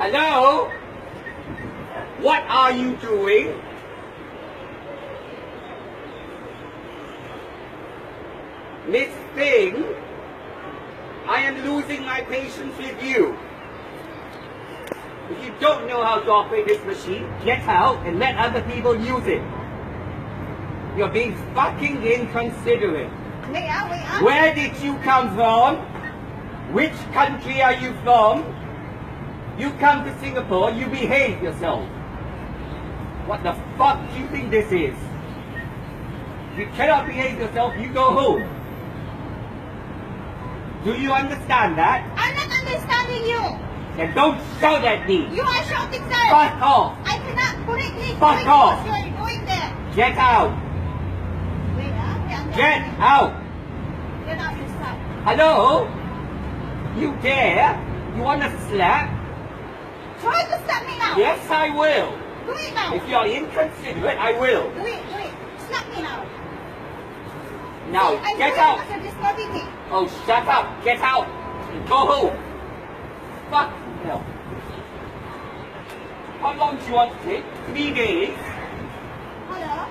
Hello? What are you doing? Miss Thing, I am losing my patience with you. If you don't know how to operate this machine, get out and let other people use it. You're being fucking inconsiderate. Where did you come from? Which country are you from? You come to Singapore, you behave yourself. What the fuck do you think this is? If you cannot behave yourself, you go home. Do you understand that? I'm not understanding you. Then don't shout at me. You are shouting, sir. Fuck off. I cannot correctly Fuck off. you are going there. Get out. Wait, Get out. Get out yourself. Hello? You dare? You want to slap? Try to slap me now. Yes, I will. Do it now. If you're inconsiderate, I will. Do it. Slap me now. Now, See, get out. You're disturbing me. Oh, shut up. Get out. Go home. Fuck hell. How long do you want to take? 3 days? Hello?